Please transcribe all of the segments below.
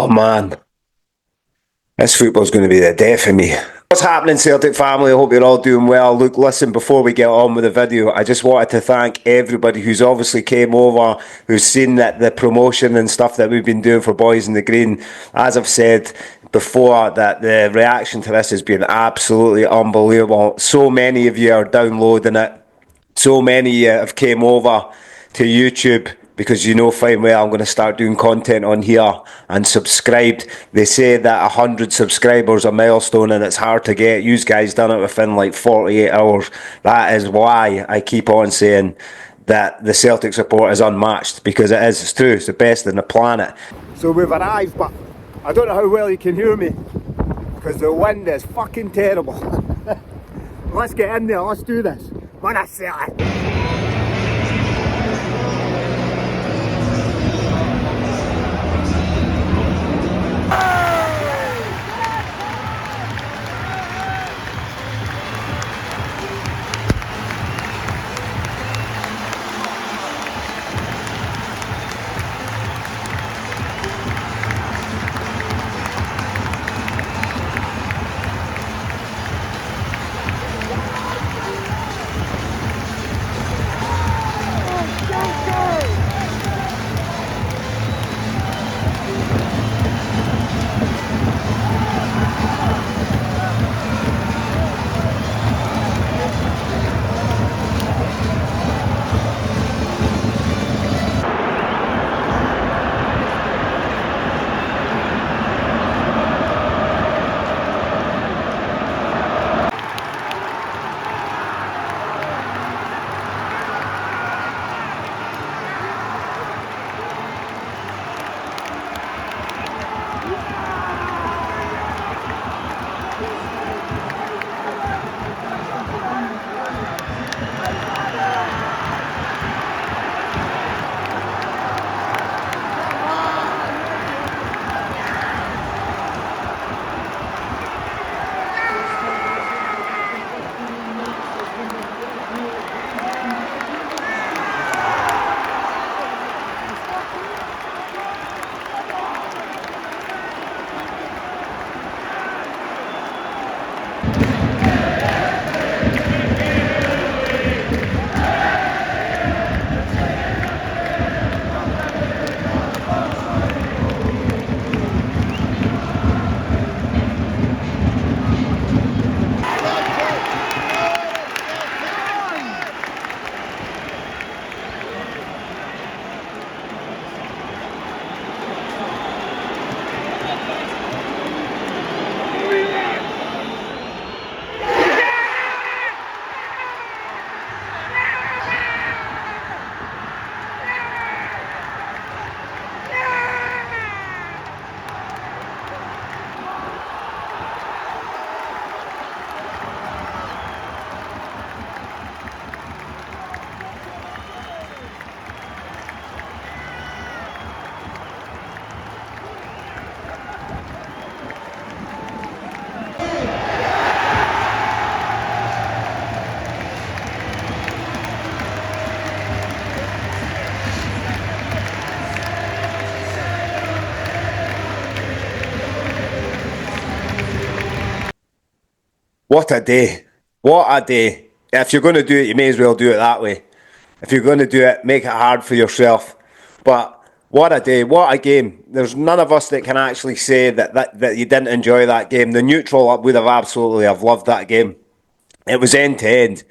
Oh man, this football's going to be the death of me. What's happening, Celtic family? I hope you're all doing well. Look, listen, before we get on with the video, I just wanted to thank everybody who's obviously came over, who's seen that the promotion and stuff that we've been doing for Boys in the Green. As I've said before, that the reaction to this has been absolutely unbelievable. So many of you are downloading it. So many have came over to YouTube because you know fine well I'm going to start doing content on here and subscribed. They say that 100 subscribers a milestone and it's hard to get. You guys done it within like 48 hours. That is why I keep on saying that the Celtic support is unmatched, because it is. It's true. It's the best in the planet. So we've arrived, but I don't know how well you can hear me because the wind is fucking terrible. Let's get in there. Let's do this. Wanna sell it? What a day. What a day. If you're going to do it, you may as well do it that way. If you're going to do it, make it hard for yourself. But what a day. What a game. There's none of us that can actually say that you didn't enjoy that game. The neutral would have absolutely have loved that game. It was end to end.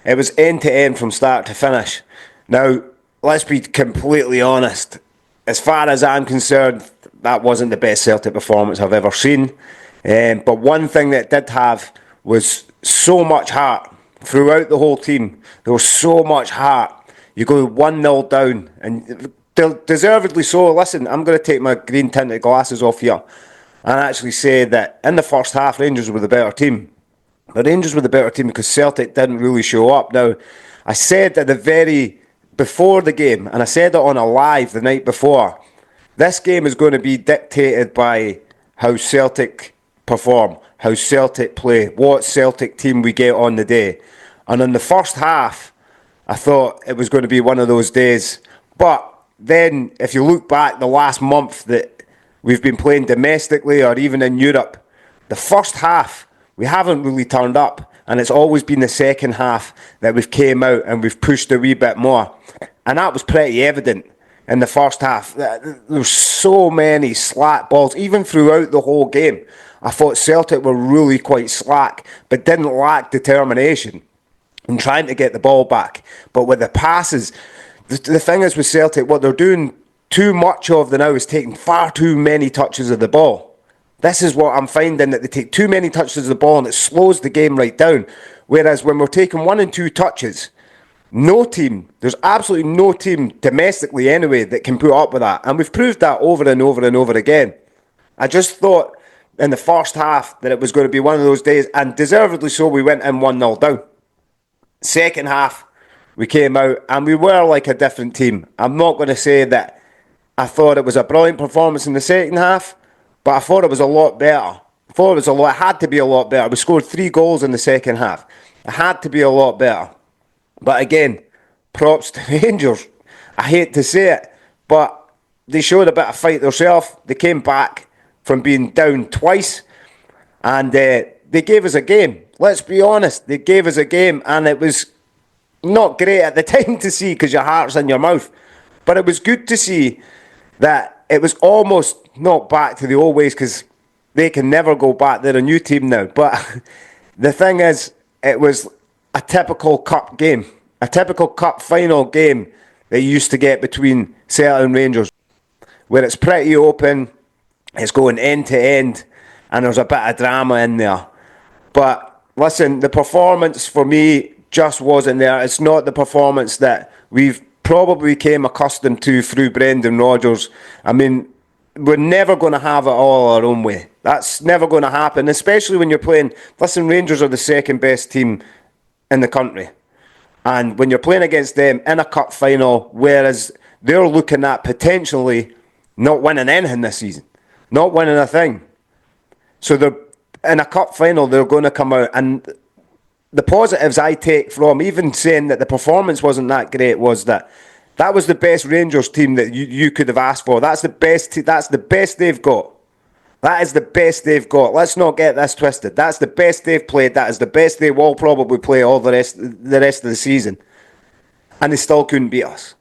It was end to end from start to finish. Now, let's be completely honest. As far as I'm concerned, that wasn't the best Celtic performance I've ever seen. But one thing that did have was so much heart throughout the whole team. There was so much heart. You go 1-0 down, and deservedly so. Listen, I'm going to take my green tinted glasses off here and actually say that in the first half, Rangers were the better team. The Rangers were the better team because Celtic didn't really show up. Now, I said at the very before the game, and I said it on a live the night before, this game is going to be dictated by how Celtic perform, how Celtic play, what Celtic team we get on the day. And in the first half, I thought it was going to be one of those days. But then, if you look back the last month that we've been playing domestically or even in Europe, the first half, we haven't really turned up. And it's always been the second half that we've came out and we've pushed a wee bit more. And that was pretty evident in the first half. There were so many slack balls, even throughout the whole game. I thought Celtic were really quite slack, but didn't lack determination in trying to get the ball back. But with the passes, the thing is with Celtic, what they're doing too much of now is taking far too many touches of the ball. This is what I'm finding, that they take too many touches of the ball and it slows the game right down. Whereas when we're taking 1 and 2 touches, there's absolutely no team domestically anyway that can put up with that. And we've proved that over and over and over again. I just thought in the first half that it was going to be one of those days, and deservedly so, we went in 1-0 down. Second half, we came out and we were like a different team. I'm not going to say that I thought it was a brilliant performance in the second half, but I thought it was a lot better. It had to be a lot better. We scored 3 goals in the second half. It had to be a lot better. But again, props to Rangers. I hate to say it, but they showed a bit of fight themselves. They came back from being down twice, and they gave us a game. Let's be honest, they gave us a game, and it was not great at the time to see because your heart's in your mouth. But it was good to see that it was almost not back to the old ways, because they can never go back. They're a new team now. But the thing is, it was a typical cup game, a typical cup final game that you used to get between Celtic and Rangers, where it's pretty open, it's going end to end, and there's a bit of drama in there. But listen, the performance for me just wasn't there. It's not the performance that we've probably became accustomed to through Brendan Rodgers. I mean, we're never going to have it all our own way. That's never going to happen, especially when you're playing. Listen, Rangers are the second best team in the country. And when you're playing against them in a cup final, whereas they're looking at potentially not winning anything this season, not winning a thing. So they're in a cup final, they're going to come out. And the positives I take from even saying that the performance wasn't that great was that was the best Rangers team that you could have asked for. That's the best. That's the best they've got. That is the best they've got. Let's not get this twisted. That's the best they've played. That is the best they will probably play all the rest of the season. And they still couldn't beat us.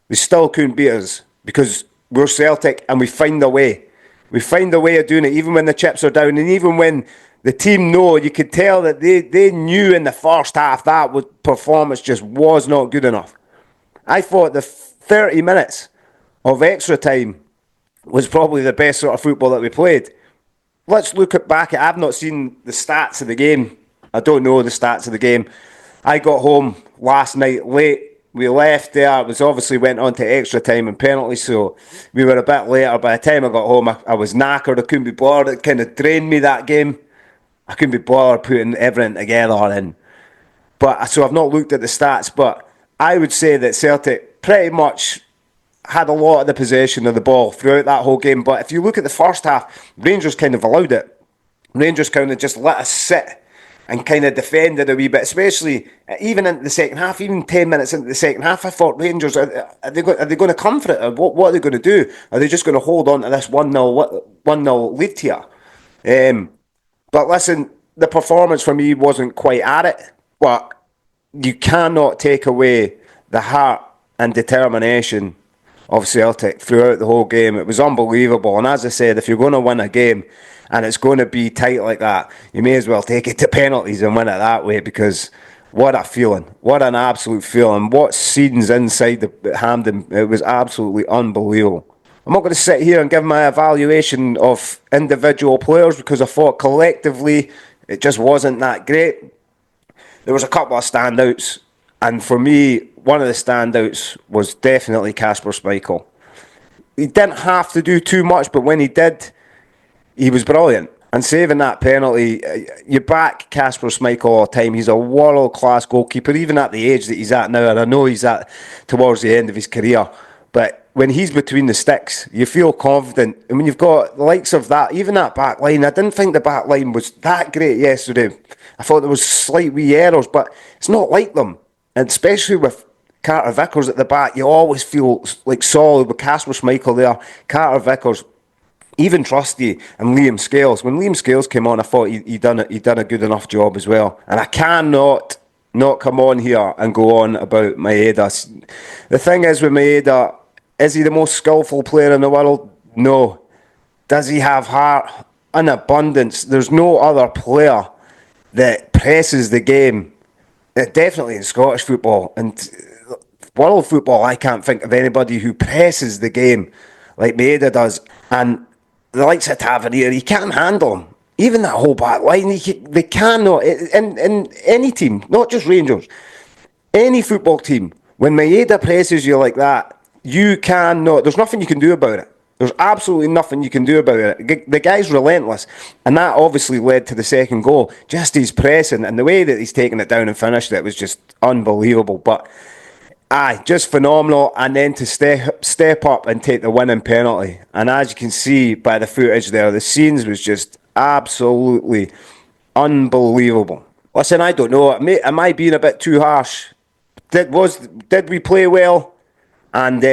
They still couldn't beat us because we're Celtic and we find a way. We find a way of doing it, even when the chips are down, and even when the team know, you could tell that they knew in the first half that performance just was not good enough. I thought the 30 minutes of extra time was probably the best sort of football that we played. Let's look back at, I've not seen the stats of the game. I don't know the stats of the game. I got home last night late. We left there. It was obviously went on to extra time and penalties, so we were a bit later. By the time I got home, I was knackered. I couldn't be bothered. It kind of drained me, that game. I couldn't be bothered putting everything together. So I've not looked at the stats, but I would say that Celtic pretty much had a lot of the possession of the ball throughout that whole game. But if you look at the first half, Rangers kind of allowed it. Rangers kind of just let us sit and kind of defended a wee bit, especially even into the second half, even 10 minutes into the second half. I thought, Rangers, are they going to come for it? Or what are they going to do? Are they just going to hold on to this 1-0 lead here? But listen, the performance for me wasn't quite at it, but you cannot take away the heart and determination of Celtic throughout the whole game. It was unbelievable. And as I said, if you're going to win a game and it's going to be tight like that, you may as well take it to penalties and win it that way, because what a feeling. What an absolute feeling. What scenes inside the Hampden. It was absolutely unbelievable. I'm not going to sit here and give my evaluation of individual players, because I thought collectively it just wasn't that great. There was a couple of standouts, and for me, one of the standouts was definitely Kasper Schmeichel. He didn't have to do too much, but when he did, he was brilliant. And saving that penalty, you back Kasper Schmeichel all the time. He's a world-class goalkeeper, even at the age that he's at now, and I know he's at towards the end of his career. But when he's between the sticks, you feel confident. And when you've got the likes of that, even that back line, I didn't think the back line was that great yesterday. I thought there was slight wee errors, but it's not like them. And especially with Carter Vickers at the back, you always feel like solid with Kasper Schmeichel there. Carter Vickers, Even Trusty and Liam Scales. When Liam Scales came on, I thought he done a good enough job as well. And I cannot not come on here and go on about Maeda. The thing is with Maeda, is he the most skillful player in the world? No. Does he have heart? In abundance. There's no other player that presses the game. Definitely in Scottish football and world football, I can't think of anybody who presses the game like Maeda does. And the likes of Tavernier, he can't handle him. Even that whole back line, they cannot. In any team, not just Rangers, any football team, when Maeda presses you like that, you cannot. There's nothing you can do about it. There's absolutely nothing you can do about it. The guy's relentless. And that obviously led to the second goal. Just his pressing and the way that he's taken it down and finished it was just unbelievable. But aye, just phenomenal. And then to step up and take the winning penalty. And as you can see by the footage there, the scenes was just absolutely unbelievable. Listen, I don't know. Am I being a bit too harsh? Did we play well? And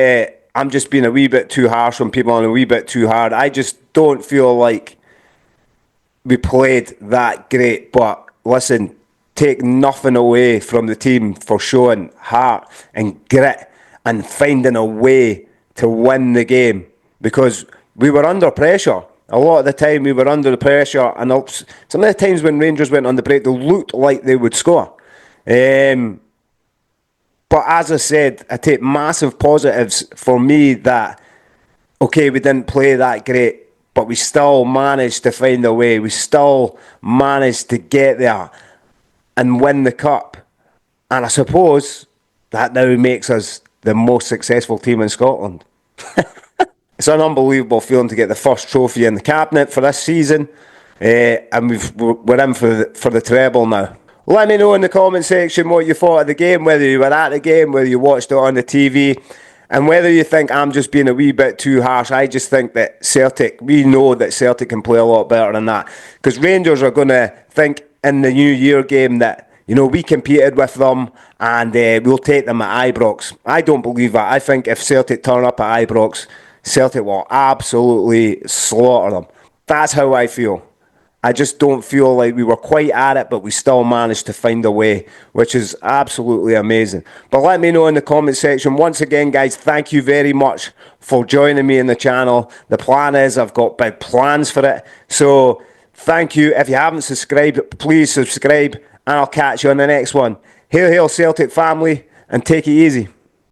I'm just being a wee bit too harsh on people and a wee bit too hard. I just don't feel like we played that great. But listen, take nothing away from the team for showing heart and grit and finding a way to win the game, because we were under pressure. A lot of the time we were under the pressure, and some of the times when Rangers went on the break, they looked like they would score. But as I said, I take massive positives for me that, okay, we didn't play that great, but we still managed to find a way. We still managed to get there and win the cup. And I suppose that now makes us the most successful team in Scotland. It's an unbelievable feeling to get the first trophy in the cabinet for this season. And we're in for the treble now. Let me know in the comment section what you thought of the game, whether you were at the game, whether you watched it on the TV, and whether you think I'm just being a wee bit too harsh. I just think that we know that Celtic can play a lot better than that. Because Rangers are going to think in the New Year game that, we competed with them and we'll take them at Ibrox. I don't believe that. I think if Celtic turn up at Ibrox, Celtic will absolutely slaughter them. That's how I feel. I just don't feel like we were quite at it, but we still managed to find a way, which is absolutely amazing. But let me know in the comment section. Once again, guys, thank you very much for joining me in the channel. The plan is I've got big plans for it. So thank you. If you haven't subscribed, please subscribe, and I'll catch you on the next one. Hail, hail, Celtic family, and take it easy.